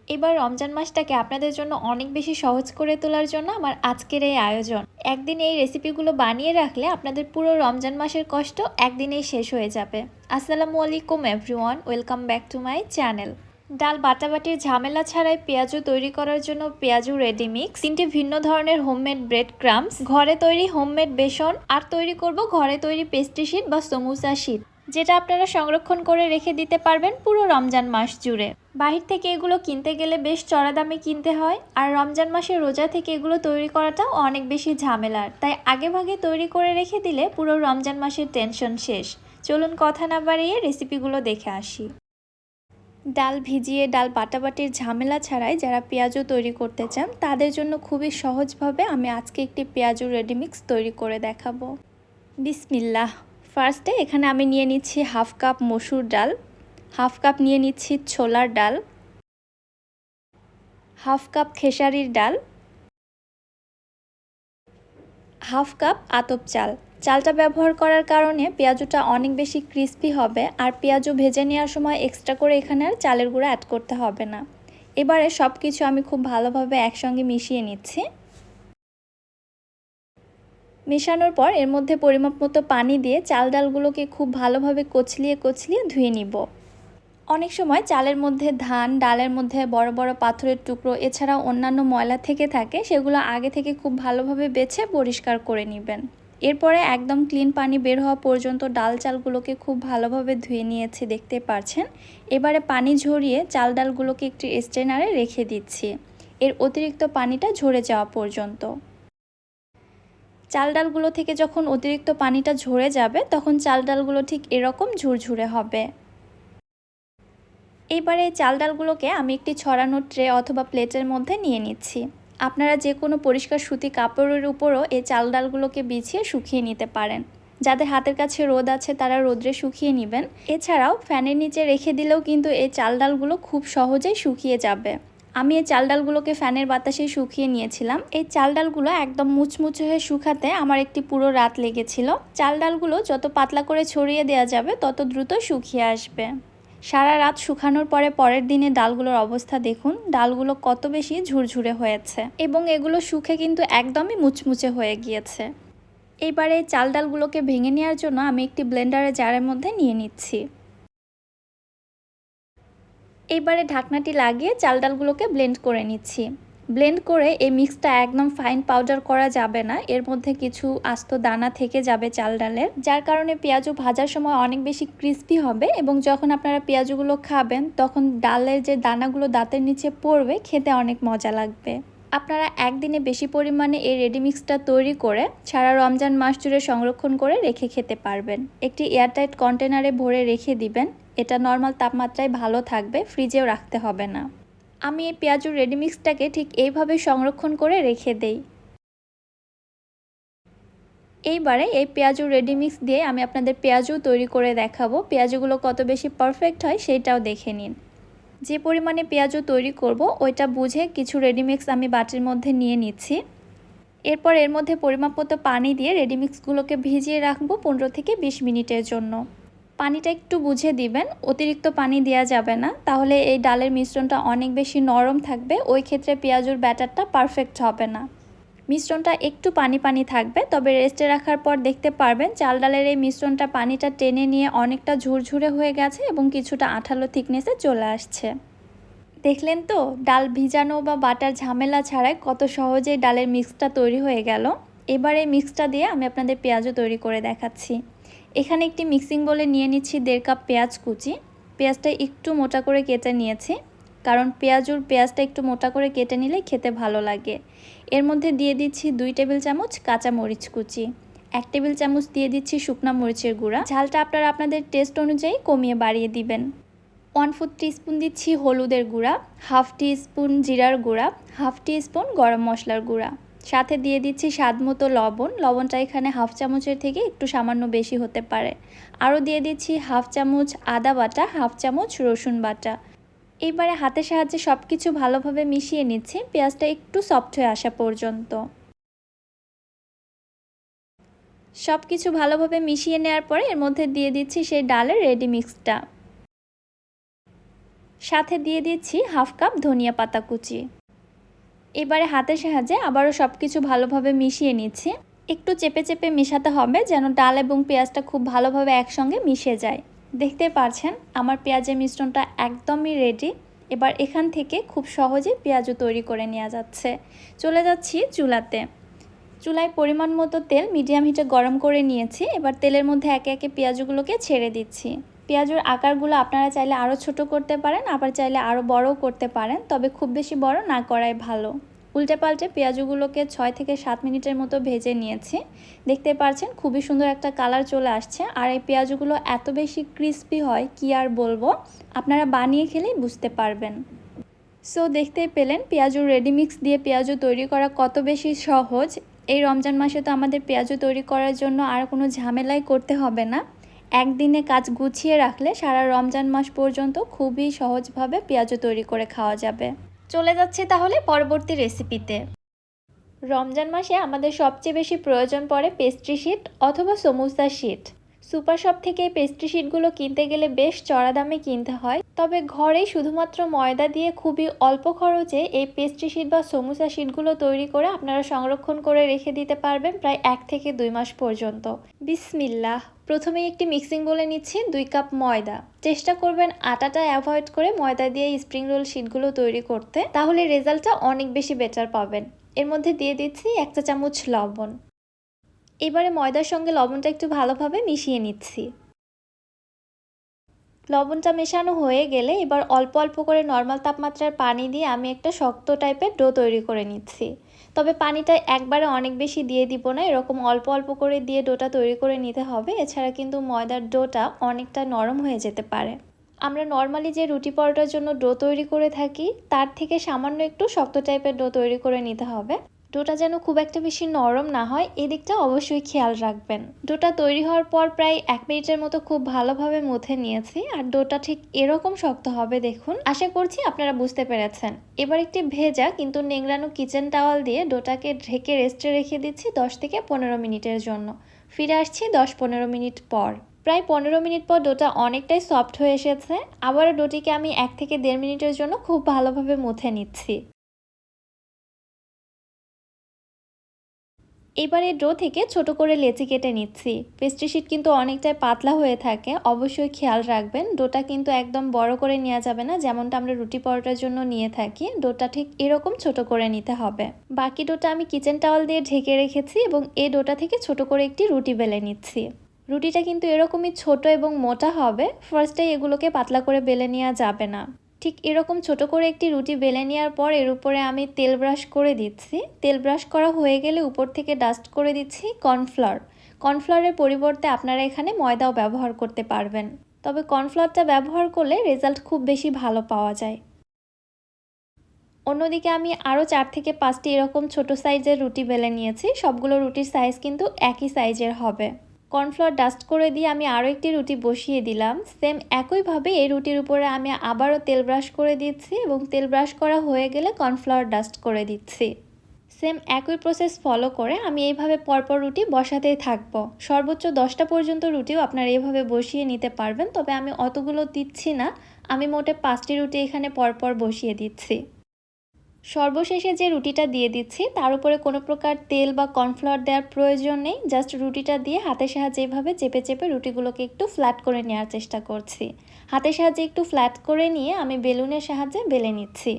এবার রমজান মাসটাকে আপনাদের জন্য অনেক বেশি সহজ করে তোলার জন্য আমার আজকের এই আয়োজন। একদিন এই রেসিপিগুলো বানিয়ে রাখলে আপনাদের পুরো রমজান মাসের কষ্ট একদিনেই শেষ হয়ে যাবে। আসসালামু আলাইকুম everyone, welcome back to my channel. ডাল বাটাবাটির ঝামেলা ছাড়াই পেঁয়াজু তৈরি করার জন্য পেঁয়াজু রেডি মিক্স, 3টি ভিন্ন ধরনের হোমমেড ব্রেড ক্রাম্পস, ঘরে তৈরি হোমমেড বেসন, আর তৈরি করব ঘরে তৈরি পেস্ট্রি শিট বা সমুসা শিট, যেটা আপনারা সংরক্ষণ করে রেখে দিতে পারবেন পুরো রমজান মাস জুড়ে। বাহির থেকে এগুলো কিনতে গেলে বেশ চড়া দামে কিনতে হয়, আর রমজান মাসে রোজা থেকে এগুলো তৈরি করাটাও অনেক বেশি ঝামেলার, তাই আগেভাগে তৈরি করে রেখে দিলে পুরো রমজান মাসের টেনশন শেষ। চলুন কথা না বাড়িয়ে রেসিপিগুলো দেখে আসি। ডাল ভিজিয়ে ডাল বাটাবাটির ঝামেলা ছাড়াই যারা পেঁয়াজু তৈরি করতে চান তাদের জন্য খুবই সহজভাবে আমি আজকে একটি পেঁয়াজু রেডি মিক্স তৈরি করে দেখাবো। বিসমিল্লাহ। ফার্স্টে এখানে আমি নিয়ে নিচ্ছি হাফ কাপ মসুর ডাল, হাফ কাপ নিয়ে নিচ্ছি ছোলার ডাল, হাফ কাপ খেসারির ডাল, হাফ কাপ আতপ চাল। চালটা ব্যবহার করার কারণে পেঁয়াজুটা অনেক বেশি ক্রিস্পি হবে, আর পেঁয়াজু ভেজে নেওয়ার সময় এক্সট্রা করে এখানে আর চালের গুঁড়া অ্যাড করতে হবে না। এবারে সব কিছু আমি খুব ভালোভাবে একসঙ্গে মিশিয়ে নিচ্ছি। মেশানোর পর এর মধ্যে পরিমাপ মতো পানি দিয়ে চাল ডালগুলোকে খুব ভালোভাবে কচলিয়ে কচলিয়ে ধুয়ে নিব। অনেক সময় চালের মধ্যে ধান, ডালের মধ্যে বড় বড় পাথরের টুকরো এছাড়াও অন্যান্য ময়লা থেকে থাকে, সেগুলো আগে থেকে খুব ভালোভাবে বেছে পরিষ্কার করে নেবেন। এরপরে একদম ক্লিন পানি বের হওয়া পর্যন্ত ডাল চালগুলোকে খুব ভালোভাবে ধুয়ে নিয়েছি, দেখতে পাচ্ছেন। এবারে পানি ঝরিয়ে চাল ডালগুলোকে একটি স্ট্রেনারে রেখে দিচ্ছি, এর অতিরিক্ত পানিটা ঝরে যাওয়া পর্যন্ত। চাল ডালগুলো থেকে যখন অতিরিক্ত পানিটা ঝরে যাবে তখন চাল ডালগুলো ঠিক এরকম ঝুরঝুরে হবে। এইবারে এই চাল ডালগুলোকে আমি একটি ছড়ানো ট্রে অথবা প্লেটের মধ্যে নিয়ে নিচ্ছি। আপনারা যে কোনো পরিষ্কার সুতি কাপড়ের উপরও এই চাল ডালগুলোকে বিছিয়ে শুকিয়ে নিতে পারেন। যাদের হাতের কাছে রোদ আছে তারা রোদ্রে শুকিয়ে নেবেন। এছাড়াও ফ্যানের নিচে রেখে দিলেও কিন্তু এই চাল ডালগুলো খুব সহজেই শুকিয়ে যাবে। আমি এই চাল ডালগুলোকে ফ্যানের বাতাসে শুকিয়ে নিয়েছিলাম। এই চাল ডালগুলো একদম মুচমুচে হয়ে শুকাতে আমার একটি পুরো রাত লেগেছিল। চাল ডালগুলো যত পাতলা করে ছড়িয়ে দেওয়া যাবে তত দ্রুত শুকিয়ে আসবে। সারা রাত শুকানোর পরে পরের দিনে ডালগুলোর অবস্থা দেখুন, ডালগুলো কত বেশি ঝুরঝুরে হয়েছে এবং এগুলো শুকে কিন্তু একদমই মুচমুচে হয়ে গিয়েছে। এইবারে চাল ডালগুলোকে ভেঙে নেওয়ার জন্য আমি একটি ব্লেন্ডারের জারের মধ্যে নিয়ে নিচ্ছি। এইবারে ঢাকনাটি লাগিয়ে চাল ডালগুলোকে ব্লেন্ড করে নিচ্ছি। ব্লেন্ড করে এই মিক্সটা একদম ফাইন পাউডার করা যাবে না, এর মধ্যে কিছু আস্ত দানা থেকে যাবে চাল ডালের, যার কারণে পেঁয়াজু ভাজার সময় অনেক বেশি ক্রিস্পি হবে এবং যখন আপনারা পেঁয়াজুগুলো খাবেন তখন ডালের যে দানাগুলো দাঁতের নিচে পড়বে, খেতে অনেক মজা লাগবে। আপনারা একদিনে বেশি পরিমাণে এই রেডি মিক্সটা তৈরি করে সারা রমজান মাস জুড়ে সংরক্ষণ করে রেখে খেতে পারবেন। একটি এয়ারটাইট কন্টেনারে ভরে রেখে দিবেন, এটা নর্মাল তাপমাত্রায় ভালো থাকবে, ফ্রিজেও রাখতে হবে না। আমি এই পেঁয়াজুর রেডি মিক্সটাকে ঠিক এইভাবে সংরক্ষণ করে রেখে দেই। এইবারে এই পেঁয়াজুর রেডি মিক্স দিয়ে আমি আপনাদের পেঁয়াজু তৈরি করে দেখাবো। পেঁয়াজুগুলো কত বেশি পারফেক্ট হয় সেইটাও দেখে নিন। যে পরিমাণে পেঁয়াজু তৈরি করব ওইটা বুঝে কিছু রেডি মিক্স আমি বাটির মধ্যে নিয়ে নিচ্ছি। এরপর এর মধ্যে পরিমাপ মতো পানি দিয়ে রেডি মিক্সগুলোকে ভিজিয়ে রাখবো 15 থেকে 20 মিনিটের জন্য। পানিটা একটু বুঝে দিবেন, অতিরিক্ত পানি দেওয়া যাবে না, তাহলে এই ডালের মিশ্রণটা অনেক বেশি নরম থাকবে, ওই ক্ষেত্রে পেঁয়াজুর ব্যাটারটা পারফেক্ট হবে না। মিশ্রণটা একটু পানি পানি থাকবে, তবে রেস্টে রাখার পর দেখতে পারবেন চাল ডালের এই মিশ্রণটা পানিটা টেনে নিয়ে অনেকটা ঝুরঝুরে হয়ে গেছে এবং কিছুটা আঠালো থিকনেসে চলে আসছে। দেখলেন তো, ডাল ভিজানো বা বাটার ঝামেলা ছাড়াই কত সহজেই ডালের মিক্সটা তৈরি হয়ে গেল। এবার এই মিক্সটা দিয়ে আমি আপনাদের পেঁয়াজও তৈরি করে দেখাচ্ছি। এখানে একটি মিক্সিং বলে নিয়ে নিচ্ছি 1.5 কাপ পেঁয়াজ কুচি। পেঁয়াজটা একটু মোটা করে কেটে নিয়েছি, কারণ পেঁয়াজটা একটু মোটা করে কেটে নিলে খেতে ভালো লাগে। এর মধ্যে দিয়ে দিচ্ছি 2 টেবিল চামচ কাঁচা মরিচ কুচি, 1 টেবিল চামচ দিয়ে দিচ্ছি শুকনা মরিচের গুঁড়া। ঝালটা আপনারা আপনাদের টেস্ট অনুযায়ী কমিয়ে বাড়িয়ে দিবেন। 1/4 টিস্পুন দিচ্ছি হলুদের গুঁড়া, হাফ টিস্পুন জিরার গুঁড়া, হাফ টিস্পুন গরম মশলার গুঁড়া, সাথে দিয়ে দিচ্ছি স্বাদ মতো লবণ। লবণটা এখানে হাফ চামচের থেকে একটু সামান্য বেশি হতে পারে। আরও দিয়ে দিচ্ছি হাফ চামচ আদা বাটা, হাফ চামচ রসুন বাটা। এইবারে হাতের সাহায্যে সব কিছু ভালোভাবে মিশিয়ে নিচ্ছি, পেঁয়াজটা একটু সফট হয়ে আসা পর্যন্ত। সব কিছু ভালোভাবে মিশিয়ে নেওয়ার পরে এর মধ্যে দিয়ে দিচ্ছি সেই ডালের রেডি মিক্সটা। সাথে দিয়ে দিচ্ছি হাফ কাপ ধনিয়া পাতা কুচি। এবারে হাতের সাহায্যে আবারও সব কিছু ভালোভাবে মিশিয়ে নিচ্ছি। একটু চেপে চেপে মেশাতে হবে যেন ডাল এবং পেঁয়াজটা খুব ভালোভাবে একসঙ্গে মিশে যায়। দেখতে পাচ্ছেন আমার পেঁয়াজের মিশ্রণটা একদমই রেডি। এবার এখান থেকে খুব সহজে পেঁয়াজও তৈরি করে নেওয়া যাচ্ছে। চলে যাচ্ছি চুলাতে। চুলায় পরিমাণ মতো তেল মিডিয়াম হিটে গরম করে নিয়েছি। এবার তেলের মধ্যে একে একে পেঁয়াজগুলোকে ছেড়ে দিচ্ছি। পেঁয়াজের আকারগুলো আপনারা চাইলে আরও ছোট করতে পারেন, আবার চাইলে আরও বড়ও করতে পারেন, তবে খুব বেশি বড় না করাই ভালো। উল্টে পাল্টে পেঁয়াজগুলোকে 6 থেকে 7 মিনিটের মতো ভেজে নিয়েছি। দেখতে পাচ্ছেন খুবই সুন্দর একটা কালার চলে আসছে। আর এই পেঁয়াজগুলো এত বেশি ক্রিস্পি হয় কি আর বলবো, আপনারা বানিয়ে খেলেই বুঝতে পারবেন। সো দেখতেই পেলেন পেঁয়াজু রেডি মিক্স দিয়ে পেঁয়াজু তৈরি করা কত বেশি সহজ। এই রমজান মাসে তো আমাদের পেঁয়াজু তৈরি করার জন্য আর কোনো ঝামেলাই করতে হবে না। একদিনে কাজ গুছিয়ে রাখলে সারা রমজান মাস পর্যন্ত খুবই সহজভাবে পেঁয়াজু তৈরি করে খাওয়া যাবে। চলে যাচ্ছে তাহলে পরবর্তী রেসিপিতে। রমজান মাসে আমাদের সবচেয়ে বেশি প্রয়োজন পড়ে পেস্ট্রি শিট অথবা সমুসা শিট। সুপার শপ থেকে এই পেস্ট্রি শিটগুলো কিনতে গেলে বেশ চড়া দামে কিনতে হয়, তবে ঘরেই শুধুমাত্র ময়দা দিয়ে খুবই অল্প খরচে এই পেস্ট্রি শিট বা সমুসা শিটগুলো তৈরি করে আপনারা সংরক্ষণ করে রেখে দিতে পারবেন প্রায় 1 থেকে 2 মাস পর্যন্ত। বিসমিল্লাহ। প্রথমেই একটি মিক্সিং বলে নিচ্ছি 2 কাপ ময়দা। চেষ্টা করবেন আটাটা অ্যাভয়েড করে ময়দা দিয়ে স্প্রিং রোল শিটগুলো তৈরি করতে, তাহলে রেজাল্টটা অনেক বেশি বেটার পাবেন। এর মধ্যে দিয়ে দিচ্ছি 1 চা চামচ লবণ। এবারে ময়দার সঙ্গে লবণটা একটু ভালোভাবে মিশিয়ে নিচ্ছি। লবণটা মেশানো হয়ে গেলে এবার অল্প অল্প করে নর্মাল তাপমাত্রার পানি দিয়ে আমি একটা শক্ত টাইপের ডো তৈরি করে নিচ্ছি। তবে পানিটা একবারে অনেক বেশি দিয়ে দিব না, এরকম অল্প অল্প করে দিয়ে ডোটা তৈরি করে নিতে হবে, এছাড়া কিন্তু ময়দার ডোটা অনেকটা নরম হয়ে যেতে পারে। আমরা নর্মালি যে রুটি পরোটার জন্য ডো তৈরি করে থাকি তার থেকে সামান্য একটু শক্ত টাইপের ডো তৈরি করে নিতে হবে। ডোটা যেন খুব একটা বেশি নরম না হয় এদিকটা অবশ্যই খেয়াল রাখবেন। ডোটা তৈরি হওয়ার পর প্রায় 1 মিনিটের মতো খুব ভালোভাবে মুথে নিয়েছি আর ডোটা ঠিক এরকম শক্ত হবে দেখুন। আশা করছি আপনারা বুঝতে পেরেছেন। এবার একটি ভেজা কিন্তু নেংড়ানো কিচেন টাওয়াল দিয়ে ডোটাকে ঢেকে রেস্টে রেখে দিচ্ছি 10 থেকে 15 মিনিটের জন্য। ফিরে আসছি 10-15 মিনিট পর। প্রায় 15 মিনিট পর ডোটা অনেকটাই সফট হয়ে এসেছে। আবারও ডোটিকে আমি 1 থেকে 1.5 মিনিটের জন্য খুব ভালোভাবে মুথে নিচ্ছি। এবারে ডো থেকে ছোট করে লেচি কেটে নিচ্ছি। পেস্ট্রি শিট কিন্তু অনেকটাই পাতলা হয়ে থাকে, অবশ্যই খেয়াল রাখবেন। ডোটা কিন্তু একদম বড় করে নেওয়া যাবে না, যেমনটা আমরা রুটি পরোটার জন্য নিয়ে থাকি। ডোটা ঠিক এরকম ছোট করে নিতে হবে। বাকি ডোটা আমি কিচেন টাওয়াল দিয়ে ঢেকে রেখেছি এবং এই ডোটা থেকে ছোট করে একটি রুটি বেলে নিচ্ছি। রুটিটা কিন্তু এরকমই ছোট এবং মোটা হবে, ফার্স্টে এগুলোকে পাতলা করে বেলে নেওয়া যাবে না। ঠিক এরকম ছোট করে একটি রুটি বেলে নেওয়ার পর এর উপরে আমি তেল ব্রাশ করে দিচ্ছি। তেল ব্রাশ করা হয়ে গেলে উপর থেকে ডাস্ট করে দিচ্ছি কর্নফ্লাওয়ার। কর্নফ্লাওয়ারের পরিবর্তে আপনারা এখানে ময়দাও ব্যবহার করতে পারবেন, তবে কর্নফ্লাওয়ারটা ব্যবহার করলে রেজাল্ট খুব বেশি ভালো পাওয়া যায়। অন্যদিকে আমি আরও 4 থেকে 5টি এরকম ছোট সাইজের রুটি বেলে নিয়েছি। সবগুলো রুটির সাইজ কিন্তু একই সাইজের হবে। কর্নফ্লাওয়ার ডাস্ট করে দিয়ে আমি আরও একটি রুটি বসিয়ে দিলাম। সেম একইভাবে এই রুটির উপরে আমি আবারও তেল ব্রাশ করে দিচ্ছি এবং তেল ব্রাশ করা হয়ে গেলে কর্নফ্লাওয়ার ডাস্ট করে দিচ্ছি। সেম একই প্রসেস ফলো করে আমি এইভাবে পরপর রুটি বসাতেই থাকবো। সর্বোচ্চ 10টা পর্যন্ত রুটিও আপনারা এইভাবে বসিয়ে নিতে পারবেন, তবে আমি অতগুলো দিচ্ছি না, আমি মোটে 5টি রুটি এখানে পরপর বসিয়ে দিচ্ছি। সর্বশেষে যে রুটিটা দিয়ে দিচ্ছি তার উপরে কোনো প্রকার তেল বা কর্নফ্লাওয়ার দেওয়ার প্রয়োজন নেই। জাস্ট রুটিটা দিয়ে হাতের সাহায্যে এভাবে চেপে চেপে রুটিগুলোকে একটু ফ্ল্যাট করে নেওয়ার চেষ্টা করছি। হাতের সাহায্যে একটু ফ্ল্যাট করে নিয়ে আমি বেলুনের সাহায্যে বেলে নিচ্ছি।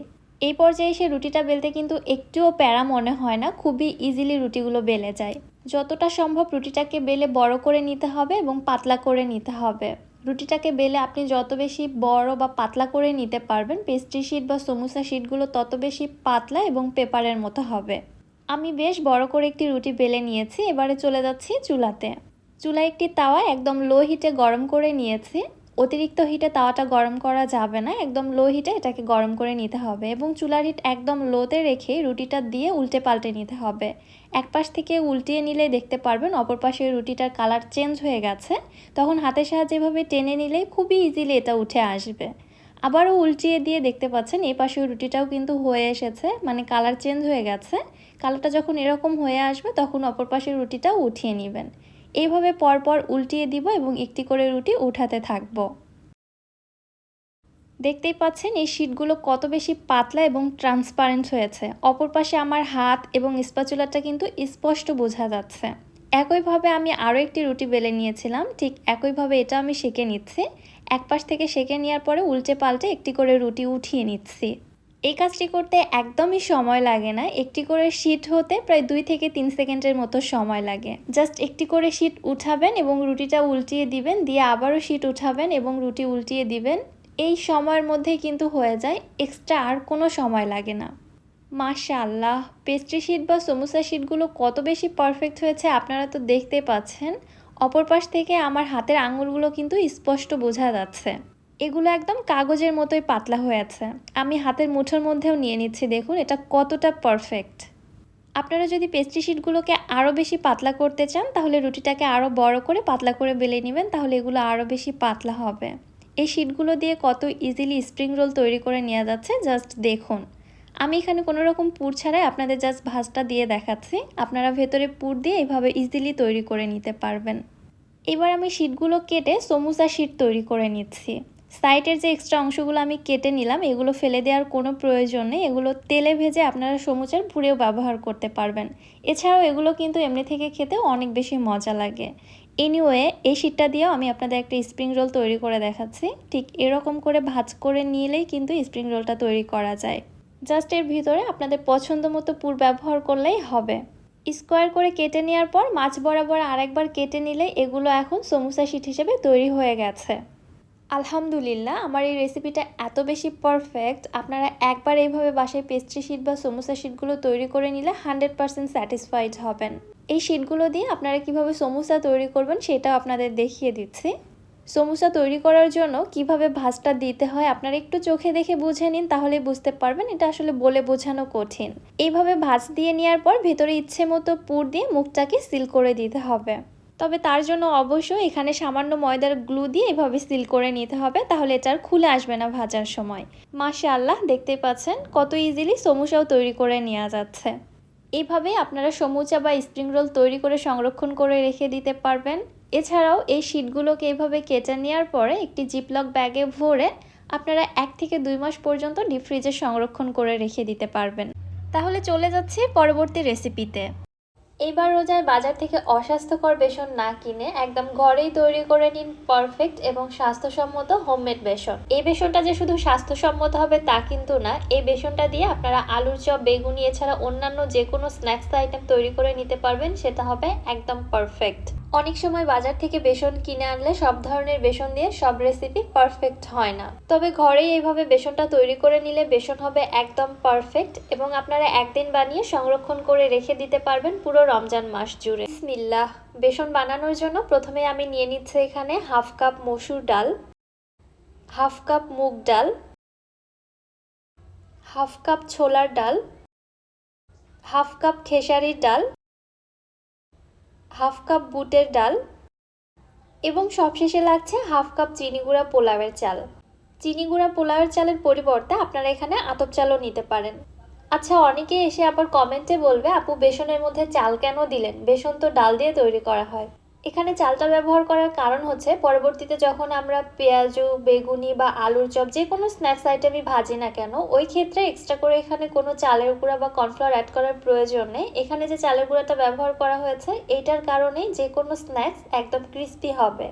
এই পর্যায়ে এসে রুটিটা বেলতে কিন্তু একটুও প্যারা মনে হয় না, খুবই ইজিলি রুটিগুলো বেলে যায়। যতটা সম্ভব রুটিটাকে বেলে বড় করে নিতে হবে এবং পাতলা করে নিতে হবে। রুটিটাকে বেলে আপনি যত বেশি বড় বা পাতলা করে নিতে পারবেন, পেস্ট্রি শিট বা সমুসা শিটগুলো তত বেশি পাতলা এবং পেপারের মতো হবে। আমি বেশ বড় করে একটি রুটি বেলে নিয়েছি। এবারে চলে যাচ্ছি চুলাতে। চুলায় একটি তাওয়া একদম লো হিটে গরম করে নিয়েছি। অতিরিক্ত হিটে তাওয়াটা গরম করা যাবে না, একদম লো হিটে এটাকে গরম করে নিতে হবে এবং চুলার হিট একদম লোতে রেখে রুটিটা দিয়ে উল্টে পাল্টে নিতে হবে। এক পাশ থেকে উল্টিয়ে নিলে দেখতে পারবেন অপর পাশে রুটিটার কালার চেঞ্জ হয়ে গেছে। তখন হাতের সাহায্যে এভাবে টেনে নিলেই খুবই ইজিলি এটা উঠে আসবে। আবারও উল্টিয়ে দিয়ে দেখতে পাচ্ছেন এই পাশের রুটিটাও কিন্তু হয়ে এসেছে, মানে কালার চেঞ্জ হয়ে গেছে। কালারটা যখন এরকম হয়ে আসবে তখন অপর পাশের রুটিটাও উঠিয়ে নেবেন। এইভাবে পরপর উল্টিয়ে দিব এবং একটি করে রুটি উঠাতে থাকবো। দেখতেই পাচ্ছেন এই শিটগুলো কত বেশি পাতলা এবং ট্রান্সপারেন্ট হয়েছে। অপর পাশে আমার হাত এবং স্প্যাচুলাটা কিন্তু স্পষ্ট বোঝা যাচ্ছে। একইভাবে আমি আরও একটি রুটি বেলে নিয়েছিলাম, ঠিক একইভাবে এটা আমি সেঁকে নিচ্ছি। এক পাশ থেকে সেঁকে নেওয়ার পরে উল্টে পাল্টে একটি করে রুটি উঠিয়ে নিচ্ছি। এই কাজটি করতে একদমই সময় লাগে না, একটি করে শিট হতে প্রায় 2 থেকে 3 সেকেন্ডের মতো সময় লাগে। জাস্ট একটি করে শিট উঠাবেন এবং রুটিটা উল্টিয়ে দিবেন, দিয়ে আবারও শিট উঠাবেন এবং রুটি উল্টিয়ে দিবেন। এই সময়ের মধ্যেই কিন্তু হয়ে যায়, এক্সট্রা আর কোনো সময় লাগে না। মাশাআল্লাহ, পেস্ট্রি শিট বা সমোসা শিটগুলো কত বেশি পারফেক্ট হয়েছে আপনারা তো দেখতেই পাচ্ছেন। অপর পাশ থেকে আমার হাতের আঙুলগুলো কিন্তু স্পষ্ট বোঝা যাচ্ছে। এগুলো একদম কাগজের মতোই পাতলা হয়েছে। আমি হাতের মুঠোর মধ্যেও নিয়ে নিচ্ছি, দেখুন এটা কতটা পারফেক্ট। আপনারা যদি পেস্ট্রি শিটগুলোকে আরও বেশি পাতলা করতে চান তাহলে রুটিটাকে আরও বড় করে পাতলা করে বেলে নেবেন, তাহলে এগুলো আরও বেশি পাতলা হবে। এই শিটগুলো দিয়ে কত ইজিলি স্প্রিং রোল তৈরি করে নেওয়া যাচ্ছে, জাস্ট দেখুন। আমি এখানে কোনো রকম পুর ছাড়াই আপনাদের জাস্ট ভাঁজটা দিয়ে দেখাচ্ছি। আপনারা ভেতরে পুর দিয়ে এইভাবে ইজিলি তৈরি করে নিতে পারবেন। এবার আমি শিটগুলো কেটে সমোসা শিট তৈরি করে নিচ্ছি। সাইডের যে এক্সট্রা অংশগুলো আমি কেটে নিলাম এগুলো ফেলে দেওয়ার কোনো প্রয়োজন নেই, এগুলো তেলে ভেজে আপনারা সমুচার পুরেও ব্যবহার করতে পারবেন। এছাড়াও এগুলো কিন্তু এমনি থেকে খেতেও অনেক বেশি মজা লাগে। এনিওয়ে, এই শিটটা দিয়েও আমি আপনাদের একটা স্প্রিং রোল তৈরি করে দেখাচ্ছি। ঠিক এরকম করে ভাঁজ করে নিলেই কিন্তু স্প্রিং রোলটা তৈরি করা যায়। জাস্ট এর ভিতরে আপনাদের পছন্দ মতো পুর ব্যবহার করলেই হবে। স্কোয়ার করে কেটে নেওয়ার পর মাছ বরাবর আরেকবার কেটে নিলে এগুলো এখন সমোসা শিট হিসেবে তৈরি হয়ে গেছে। আলহামদুলিল্লাহ, আমার এই রেসিপিটা এত বেশি পারফেক্ট, আপনারা একবার এইভাবে বাসায় পেস্ট্রি শিট বা সমোসা শিটগুলো তৈরি করে নিলে 100% স্যাটিসফাইড হবেন। এই শিটগুলো দিয়ে আপনারা কিভাবে সমোসা তৈরি করবেন সেটাও আপনাদের দেখিয়ে দিচ্ছি। সমোসা তৈরি করার জন্য কিভাবে ভাঁজটা দিতে হয় আপনারা একটু চোখে দেখে বুঝে নিন, তাহলেই বুঝতে পারবেন, এটা আসলে বলে বোঝানো কঠিন। এইভাবে ভাঁজ দিয়ে নেওয়ার পর ভেতরে ইচ্ছে মতো পুর দিয়ে মুখটাকে সিল করে দিতে হবে। তবে তার জন্য অবশ্যই এখানে সামান্য ময়দার গ্লু দিয়ে এভাবে সিল করে নিতে হবে, তাহলে এটা আর খুলে আসবে না ভাজার সময়। মাশাআল্লাহ, দেখতেই পাচ্ছেন কত ইজিলি সমোসাও তৈরি করে নেওয়া যাচ্ছে। এইভাবে আপনারা সমুচা বা স্প্রিং রোল তৈরি করে সংরক্ষণ করে রেখে দিতে পারবেন। এছাড়াও এই শিটগুলোকে এইভাবে কেটে নেওয়ার পরে একটি জিপলক ব্যাগে ভরে আপনারা 1 থেকে 2 মাস পর্যন্ত ডিপ ফ্রিজে সংরক্ষণ করে রেখে দিতে পারবেন। তাহলে চলে যাচ্ছি পরবর্তী রেসিপিতে। এইবার রোজায় বাজার থেকে অস্বাস্থ্যকর বেসন না কিনে একদম ঘরেই তৈরি করে নিন পারফেক্ট এবং স্বাস্থ্যসম্মত হোমমেড বেসন। এই বেসনটা যে শুধু স্বাস্থ্যসম্মত হবে তা কিন্তু না, এই বেসনটা দিয়ে আপনারা আলুর চপ, বেগুনি এছাড়া অন্যান্য যে কোনো স্ন্যাক্স আইটেম তৈরি করে নিতে পারবেন, সেটা হবে একদম পারফেক্ট। অনেক সময় বাজার থেকে বেসন কিনে আনলে সব ধরনের বেসন দিয়ে সব রেসিপি পারফেক্ট হয় না, তবে ঘরেই এইভাবে বেসনটা তৈরি করে নিলে বেসন হবে একদম পারফেক্ট এবং আপনারা একদিন বানিয়ে সংরক্ষণ করে রেখে দিতে পারবেন পুরো রমজান মাস জুড়ে। বিসমিল্লাহ। বেসন বানানোর জন্য প্রথমে আমি নিয়ে নিচ্ছি এখানে হাফ কাপ মসুর ডাল, হাফ কাপ মুগ ডাল, হাফ কাপ ছোলার ডাল, হাফ কাপ খেসারির ডাল, হাফ কাপ বুটের ডাল এবং সবশেষে লাগছে হাফ কাপ চিনি গুঁড়া পোলাওয়ের চাল। চিনি গুঁড়া পোলাওয়ের চালের পরিবর্তে আপনারা এখানে আতপ চালও নিতে পারেন। আচ্ছা, অনেকে এসে আবার কমেন্টে বলবে আপু বেসনের মধ্যে চাল কেন দিলেন, বেসন তো ডাল দিয়ে তৈরি করা হয়। এখানে চালটা ব্যবহার করার কারণ হচ্ছে পরবর্তীতে যখন আমরা পেঁয়াজু, বেগুনি বা আলুর চপ যে কোনো স্ন্যাক্স আইটেমই ভাজি না কেন, ওই ক্ষেত্রে এক্সট্রা করে এখানে কোনো চালের গুঁড়া বা কর্নফ্লাওয়ার অ্যাড করার প্রয়োজন নেই। এখানে যে চালের গুঁড়াটা ব্যবহার করা হয়েছে এইটার কারণেই যে কোনো স্ন্যাক্স একদম ক্রিস্পি হবে।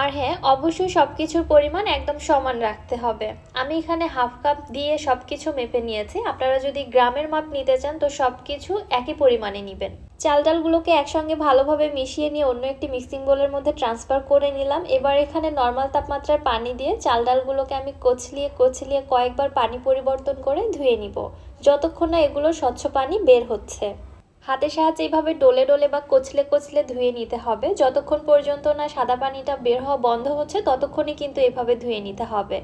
আর হ্যাঁ, অবশ্যই সব কিছুর পরিমাণ একদম সমান রাখতে হবে। আমি এখানে হাফ কাপ দিয়ে সব কিছু মেপে নিয়েছি, আপনারা যদি গ্রামের মাপ নিতে চান তো সব কিছু একই পরিমাণে নেবেন। চাল ডালগুলোকে একসঙ্গে ভালোভাবে মিশিয়ে নিয়ে অন্য একটি মিক্সিং বোলের মধ্যে ট্রান্সফার করে নিলাম। এবার এখানে নর্মাল তাপমাত্রার পানি দিয়ে চাল ডালগুলোকে আমি কচলিয়ে কচলিয়ে কয়েকবার পানি পরিবর্তন করে ধুয়ে নিব, যতক্ষণ না এগুলো স্বচ্ছ পানি বের হচ্ছে। হাতের সাহায্যে এইভাবে ডলে ডলে বা কচলে কচলে ধুয়ে নিতে হবে, যতক্ষণ পর্যন্ত না সাদা পানিটা বের হওয়া বন্ধ হচ্ছে ততক্ষণই কিন্তু এভাবে ধুয়ে নিতে হবে।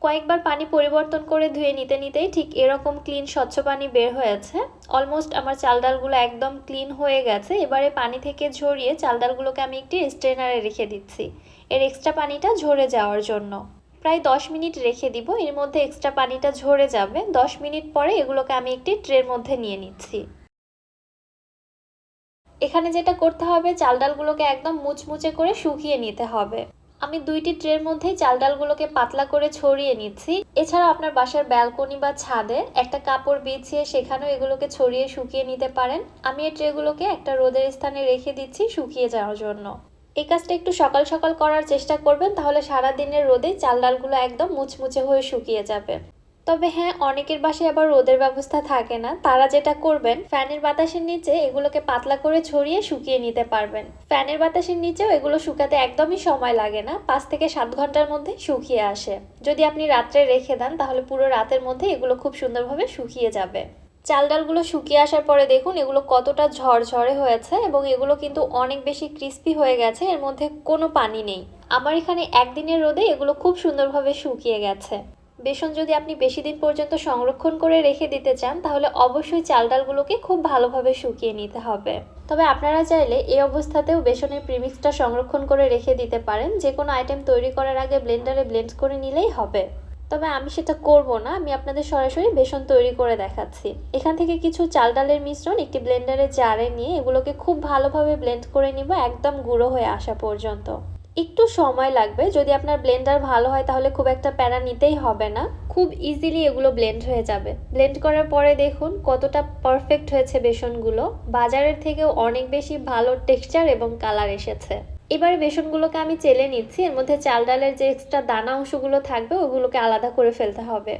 কয়েকবার পানি পরিবর্তন করে ধুয়ে নিতে নিতেই ঠিক এরকম ক্লিন স্বচ্ছ পানি বের হয়েছে। অলমোস্ট আমার চাল ডালগুলো একদম ক্লিন হয়ে গেছে। এবারে পানি থেকে ঝরিয়ে চাল ডালগুলোকে আমি একটি স্ট্রেনারে রেখে দিচ্ছি এর এক্সট্রা পানিটা ঝরে যাওয়ার জন্য। প্রায় 10 মিনিট রেখে দিব, এর মধ্যে এক্সট্রা পানিটা ঝরে যাবে। 10 মিনিট পরে এগুলোকে আমি একটি ট্রের মধ্যে নিয়ে নিচ্ছি। এখানে যেটা করতে হবে, চাল ডালগুলোকে একদম মুচমুচে করে শুকিয়ে নিতে হবে। আমি 2টি ট্রের মধ্যে চাল ডালগুলোকে পাতলা করে ছড়িয়ে নিচ্ছি। এছাড়া আপনার বাসার ব্যালকনি বা ছাদে একটা কাপড় বিছিয়ে সেখানেও এগুলোকে ছড়িয়ে শুকিয়ে নিতে পারেন। আমি এই ট্রেগুলোকে একটা রোদের স্থানে রেখে দিচ্ছি শুকিয়ে যাওয়ার জন্য। এই কাজটা একটু সকাল সকাল করার চেষ্টা করবেন, তাহলে সারাদিনের রোদে চাল ডালগুলো একদম মুচমুচে হয়ে শুকিয়ে যাবে। তবে হ্যাঁ, অনেকের বাসায় আবার রোদের ব্যবস্থা থাকে না, তারা যেটা করবেন ফ্যানের বাতাসের নিচে এগুলোকে পাতলা করে ছড়িয়ে শুকিয়ে নিতে পারবেন। ফ্যানের বাতাসের নিচেও এগুলো শুকাতে একদমই সময় লাগে না, 5 থেকে 7 ঘন্টার মধ্যে শুকিয়ে আসে। যদি আপনি রাত্রে রেখে দেন তাহলে পুরো রাতের মধ্যে এগুলো খুব সুন্দরভাবে শুকিয়ে যাবে। চাল ডালগুলো শুকিয়ে আসার পরে দেখুন এগুলো কতটা ঝরঝরে হয়েছে এবং এগুলো কিন্তু অনেক বেশি ক্রিস্পি হয়ে গেছে, এর মধ্যে কোনো পানি নেই। আমার এখানে একদিনের রোদে এগুলো খুব সুন্দরভাবে শুকিয়ে গেছে। বেসন যদি আপনি বেশি দিন পর্যন্ত সংরক্ষণ করে রেখে দিতে চান তাহলে অবশ্যই চাল ডালগুলোকে খুব ভালোভাবে শুকিয়ে নিতে হবে। তবে আপনারা চাইলে এই অবস্থাতেও বেসনের প্রিমিক্সটা সংরক্ষণ করে রেখে দিতে পারেন, যে কোনো আইটেম তৈরি করার আগে ব্লেন্ডারে ব্লেন্ড করে নিলেই হবে। তবে আমি সেটা করব না, আমি আপনাদের সরাসরি বেসন তৈরি করে দেখাচ্ছি। এখান থেকে কিছু চাল ডালের মিশ্রণ একটি ব্লেন্ডারে জারে নিয়ে এগুলোকে খুব ভালোভাবে ব্লেন্ড করে নিব একদম গুঁড়ো হয়ে আসা পর্যন্ত। একটু সময় লাগবে, যদি আপনার ব্লেন্ডার ভালো হয় তাহলে খুব একটা প্যারা নিতেই হবে না, খুব ইজিলি এগুলো ব্লেন্ড হয়ে যাবে। ব্লেন্ড করার পরে দেখুন কতটা পারফেক্ট হয়েছে বেসনগুলো, বাজারের থেকেও অনেক বেশি ভালো টেক্সচার এবং কালার এসেছে। এবারে বেসনগুলোকে আমি চেলে নিচ্ছি, এর মধ্যে চাল ডালের যে এক্সট্রা দানা অংশগুলো থাকবে ওগুলোকে আলাদা করে ফেলতে হবে।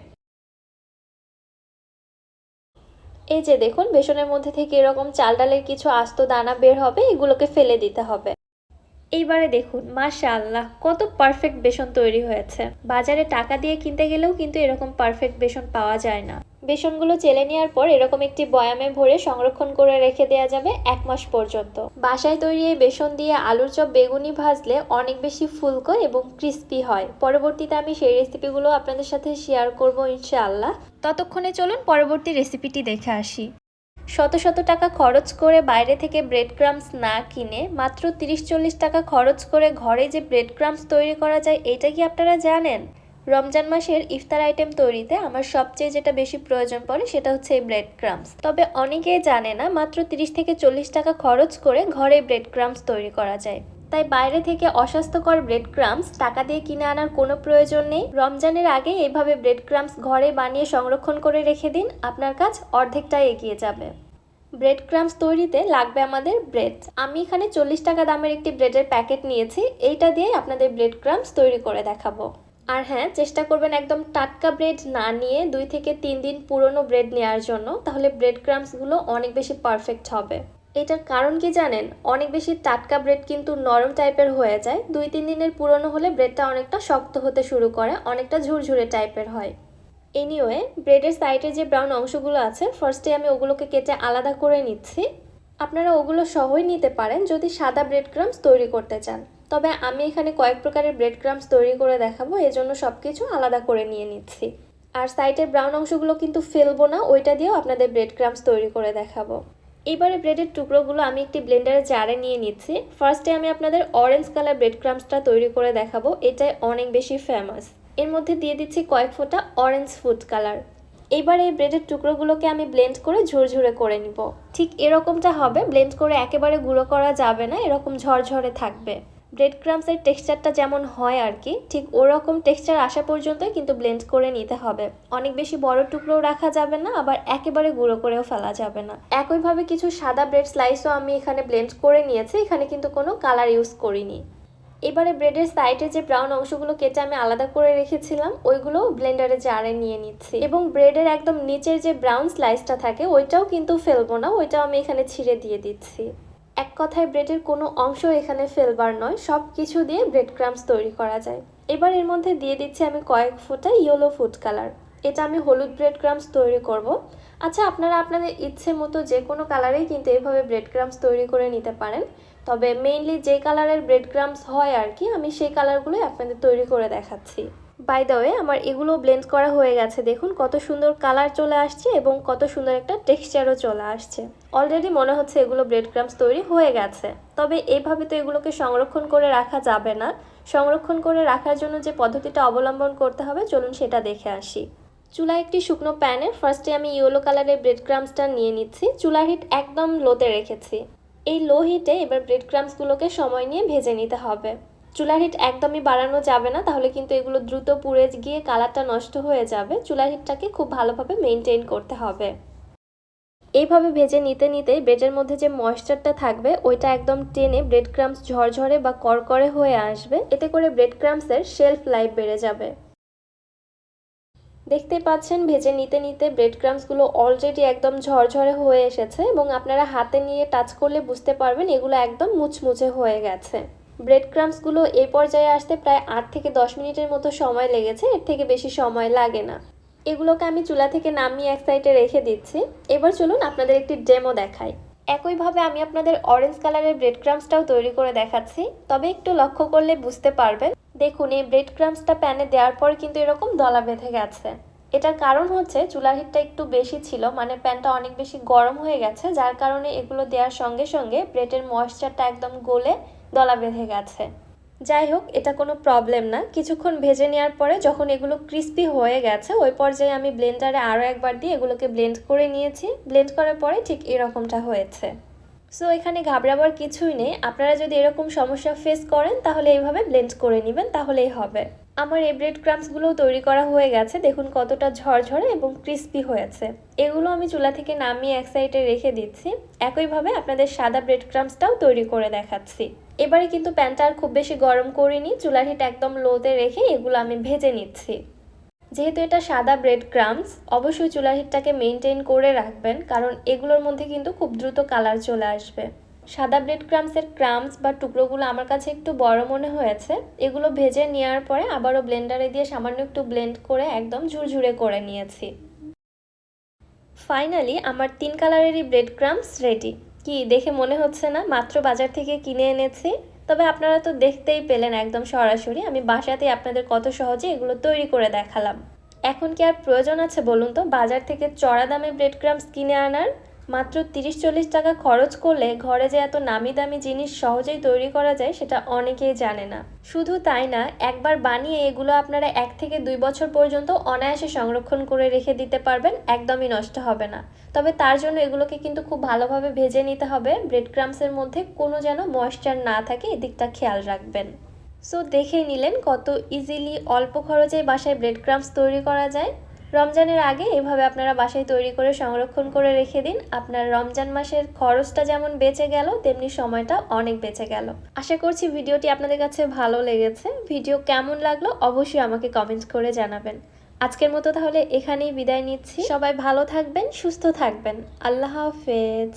এই যে দেখুন বেসনের মধ্যে থেকে এরকম চাল ডালের কিছু আস্ত দানা বের হবে, এগুলোকে ফেলে দিতে হবে। এইবারে দেখুন মাশাআল্লাহ কত পারফেক্ট বেসন তৈরি হয়েছে। বাজারে টাকা দিয়ে কিনতে গেলেও কিন্তু এরকম পারফেক্ট বেসন পাওয়া যায় না। বেসনগুলো চেলে নেওয়ার পর এরকম একটি বয়ামে ভরে সংরক্ষণ করে রেখে দেওয়া যাবে 1 মাস পর্যন্ত। বাসায় তৈরি এই বেসন দিয়ে আলুর চপ বেগুনি ভাজলে অনেক বেশি ফুলকো এবং ক্রিস্পি হয়। পরবর্তীতে আমি সেই রেসিপিগুলো আপনাদের সাথে শেয়ার করব ইনশাআল্লাহ। ততক্ষণে চলুন পরবর্তী রেসিপিটি দেখে আসি। শত শত টাকা খরচ করে বাইরে থেকে ব্রেড ক্রাম্বস না কিনে মাত্র 30-40 টাকা খরচ করে ঘরে যে ব্রেড ক্রাম্বস তৈরি করা যায়, এটা কি আপনারা জানেন? রমজান মাসের ইফতার আইটেম তৈরিতে আমার সবচেয়ে যেটা বেশি প্রয়োজন পড়ে সেটা হচ্ছে এই ব্রেড ক্রাম্বস। তবে অনেকেই জানে না মাত্র 30 থেকে 40 টাকা খরচ করে ঘরে ব্রেড ক্রাম্বস তৈরি করা যায়। তাই বাইরে থেকে অস্বাস্থ্যকর ব্রেড ক্রাম্বস টাকা দিয়ে কিনে আনার কোনো প্রয়োজন নেই। রমজানের আগে এইভাবে ব্রেড ক্রাম্বস ঘরে বানিয়ে সংরক্ষণ করে রেখে দিন, আপনার কাজ অর্ধেকটাই এগিয়ে যাবে। ব্রেড ক্রাম্বস তৈরিতে লাগবে আমাদের ব্রেড। আমি এখানে 40 টাকা দামের একটি ব্রেডের প্যাকেট নিয়েছি, এইটা দিয়ে আপনাদের ব্রেড ক্রাম্বস তৈরি করে দেখাবো। আর হ্যাঁ, চেষ্টা করবেন একদম টাটকা ব্রেড না নিয়ে 2 থেকে 3 দিন পুরনো ব্রেড নেওয়ার জন্য, তাহলে ব্রেড ক্রাম্বসগুলো অনেক বেশি পারফেক্ট হবে। এটার কারণ কি জানেন? অনেক বেশি টাটকা ব্রেড কিন্তু নরম টাইপের হয়ে যায়, 2-3 দিনের পুরনো হলে ব্রেডটা অনেকটা শক্ত হতে শুরু করে, অনেকটা ঝুরঝুরে টাইপের হয়। এনিওয়ে, ব্রেডের সাইডে যে ব্রাউন অংশগুলো আছে ফার্স্টে আমি ওগুলোকে কেটে আলাদা করে নিচ্ছি। আপনারা ওগুলো সহই নিতে পারেন যদি সাদা ব্রেড ক্রাম্বস তৈরি করতে চান, তবে আমি এখানে কয়েক প্রকারের ব্রেড ক্রাম্বস তৈরি করে দেখাবো, এজন্য সব কিছু আলাদা করে নিয়ে নিচ্ছি। আর সাইডের ব্রাউন অংশগুলো কিন্তু ফেলবো না, ওইটা দিয়েও আপনাদের ব্রেড ক্রাম্বস তৈরি করে দেখাবো। এবারে ব্রেডের টুকরোগুলো আমি একটি ব্লেন্ডারে জারে নিয়ে নিচ্ছি। ফার্স্টে আমি আপনাদের অরেঞ্জ কালার ব্রেড ক্রাম্বসটা তৈরি করে দেখাবো, এটাই অনেক বেশি ফেমাস। এর মধ্যে দিয়ে দিচ্ছি কয়েক ফোঁটা অরেঞ্জ ফুড কালার। এইবার এই ব্রেডের টুকরোগুলোকে আমি ব্লেন্ড করে ঝুরঝুরে করে নিব। ঠিক এরকমটা হবে, ব্লেন্ড করে একেবারে গুঁড়ো করা যাবে না, এরকম ঝরঝরে থাকবে। ব্রেড ক্রাম্বসের টেক্সচারটা যেমন হয় আর কি, ঠিক ওরকম টেক্সচার আসা পর্যন্তই কিন্তু ব্লেন্ড করে নিতে হবে। অনেক বেশি বড় টুকরোও রাখা যাবে না, আবার একেবারে গুঁড়ো করেও ফেলা যাবে না। একইভাবে কিছু সাদা ব্রেড স্লাইসও আমি এখানে ব্লেন্ড করে নিয়েছি, এখানে কিন্তু কোনো কালার ইউজ করিনি। এবারে ব্রেডের সাইডে যে ব্রাউন অংশগুলো কেটে আমি আলাদা করে রেখেছিলাম ওইগুলো ব্লেন্ডারে জারে নিয়ে নিচ্ছি, এবং ব্রেডের একদম নিচের যে ব্রাউন স্লাইসটা থাকে ওইটাও কিন্তু ফেলবো না, ওইটাও আমি এখানে ছিঁড়ে দিয়ে দিচ্ছি। এক কথায় ব্রেডের কোনো অংশ এখানে ফেলবার নয়, সব কিছু দিয়ে ব্রেড ক্রাম্বস তৈরি করা যায়। এবার এর মধ্যে দিয়ে দিচ্ছি আমি কয়েক ফোঁটা ইয়েলো ফুড কালার, এটা আমি হলুদ ব্রেড ক্রাম্বস তৈরি করব। আচ্ছা, আপনারা আপনাদের ইচ্ছে মতো যে কোনো কালারেই কিন্তু এইভাবে ব্রেড ক্রাম্বস তৈরি করে নিতে পারেন, তবে মেইনলি যে কালারের ব্রেড ক্রাম্বস হয় আর কি, আমি সেই কালারগুলোই আপনাদের তৈরি করে দেখাচ্ছি। বাই দ্য ওয়ে, আমার এগুলো ব্লেন্ড করা হয়ে গেছে, দেখুন কত সুন্দর কালার চলে আসছে এবং কত সুন্দর একটা টেক্সচারও চলে আসছে। অলরেডি মনে হচ্ছে এগুলো ব্রেড ক্রাম্বস তৈরি হয়ে গেছে। তবে এইভাবে তো এগুলোকে সংরক্ষণ করে রাখা যাবে না, সংরক্ষণ করে রাখার জন্য যে পদ্ধতিটা অবলম্বন করতে হবে চলুন সেটা দেখে আসি। চুলায় একটি শুকনো প্যানে ফার্স্টে আমি ইয়েলো কালারের ব্রেড ক্রাম্বসটা নিয়ে নিচ্ছি। চুলার হিট একদম লোতে রেখেছি। এই লো হিটে এবার ব্রেড ক্রাম্বসগুলোকে সময় নিয়ে ভেজে নিতে হবে। চুলার হিট একদমই বাড়ানো যাবে না, তাহলে কিন্তু এগুলো দ্রুত পুড়ে গিয়ে কালারটা নষ্ট হয়ে যাবে। চুলার হিটটাকে খুব ভালোভাবে মেনটেন করতে হবে। এইভাবে ভেজে নিতে নিতে ব্রেডের মধ্যে যে ময়েশ্চারটা থাকবে ওইটা একদম টেনে ব্রেড ক্রাম্পস ঝরঝরে বা করকরে হয়ে আসবে। এতে করে ব্রেড ক্রাম্পসের শেলফ লাইফ বেড়ে যাবে। দেখতে পাচ্ছেন ভেজে নিতে নিতে ব্রেড ক্রাম্পসগুলো অলরেডি একদম ঝরঝরে হয়ে এসেছে এবং আপনারা হাতে নিয়ে টাচ করলে বুঝতে পারবেন এগুলো একদম মুচমুচে হয়ে গেছে। ব্রেড ক্রাম্পসগুলো এই পর্যায়ে আসতে প্রায় 8 থেকে 10 মিনিটের মতো সময় লেগেছে, এর থেকে বেশি সময় লাগে না। এগুলোকে আমি চুলা থেকে নামিয়ে এক সাইডে রেখে দিচ্ছি। এবার চলুন আপনাদের একটি ডেমো দেখাই। একইভাবে আমি আপনাদের অরেঞ্জ কালারের ব্রেড ক্রাম্পসটাও তৈরি করে দেখাচ্ছি, তবে একটু লক্ষ্য করলে বুঝতে পারবেন। দেখুন এই ব্রেড ক্রাম্পসটা প্যানে দেওয়ার পর কিন্তু এরকম দলা বেঁধে গেছে। এটার কারণ হচ্ছে চুলার হিটটা একটু বেশি ছিল, মানে প্যানটা অনেক বেশি গরম হয়ে গেছে, যার কারণে এগুলো দেওয়ার সঙ্গে সঙ্গে ব্রেডের ময়েশ্চারটা একদম গলে দলা বেঁধে গেছে। যাই হোক, এটা কোনো প্রবলেম না। কিছুক্ষণ ভেজে নেওয়ার পরে যখন এগুলো ক্রিস্পি হয়ে গেছে ওই পর্যায়ে আমি ব্লেন্ডারে আরও একবার দিয়ে এগুলোকে ব্লেন্ড করে নিয়েছি। ব্লেন্ড করার পরে ঠিক এরকমটা হয়েছে। সো এখানে ঘাবড়াবার কিছুই নেই। আপনারা যদি এরকম সমস্যা ফেস করেন তাহলে এইভাবে ব্লেন্ড করে নেবেন, তাহলেই হবে। আমার এই ব্রেড ক্রাম্পসগুলোও তৈরি করা হয়ে গেছে। দেখুন কতটা ঝরঝরে এবং ক্রিস্পি হয়েছে। এগুলো আমি চুলা থেকে নামিয়ে এক সাইডে রেখে দিচ্ছি। একইভাবে আপনাদের সাদা ব্রেড ক্রাম্পসটাও তৈরি করে দেখাচ্ছি। এবারে কিন্তু প্যানটা আর খুব বেশি গরম করিনি, চুলার হিট একদম লোতে রেখে এগুলো আমি ভেজে নিচ্ছি। যেহেতু এটা সাদা ব্রেড ক্রাম্পস, অবশ্যই চুলার হিটটাকে মেনটেন করে রাখবেন, কারণ এগুলোর মধ্যে কিন্তু খুব দ্রুত কালার চলে আসবে। সাদা ব্রেড ক্রাম্পসের ক্রাম্পস বা টুকরোগুলো আমার কাছে একটু বড় মনে হয়েছে। এগুলো ভেজে নেওয়ার পরে আবারও ব্লেন্ডারে দিয়ে সামান্য একটু ব্লেন্ড করে একদম ঝুরঝুরে করে নিয়েছি। ফাইনালি আমার 3 কালারেরই ব্রেড ক্রাম্পস রেডি। কি দেখে মনে হচ্ছে না মাত্র বাজার থেকে কিনে এনেছি? তবে আপনারা তো দেখতেই পেলেন একদম সরাসরি আমি বাসাতেই আপনাদের কত সহজে এগুলো তৈরি করে দেখালাম। এখন কি আর প্রয়োজন আছে বলুন তো বাজার থেকে চড়া দামে ব্রেড ক্রাম্পস কিনে আনার? মাত্র 30-40 টাকা খরচ করলে ঘরে যে এত নামি দামি জিনিস সহজেই তৈরি করা যায় সেটা অনেকেই জানে না। শুধু তাই না, একবার বানিয়ে এগুলো আপনারা 1 থেকে 2 বছর পর্যন্ত অনায়াসে সংরক্ষণ করে রেখে দিতে পারবেন, একদমই নষ্ট হবে না। তবে তার জন্য এগুলোকে কিন্তু খুব ভালোভাবে ভেজে নিতে হবে। ব্রেড ক্রাম্পসের মধ্যে কোনো যেন ময়েশ্চার না থাকে, এদিকটা খেয়াল রাখবেন। সো দেখেই নিলেন কত ইজিলি অল্প খরচে বাসায় ব্রেড ক্রাম্পস তৈরি করা যায়। রমজানের আগে এভাবে আপনারা বাসায় তৈরি করে সংরক্ষণ করে রেখে দিন। আপনার রমজান মাসের খরচটা যেমন বেঁচে গেল, তেমনি সময়টা অনেক বেঁচে গেল। আশা করছি ভিডিওটি আপনাদের কাছে ভালো লেগেছে। ভিডিও কেমন লাগলো অবশ্যই আমাকে কমেন্ট করে জানাবেন। আজকের মতো তাহলে এখানেই বিদায় নিচ্ছি। সবাই ভালো থাকবেন, সুস্থ থাকবেন। আল্লাহ হাফেজ।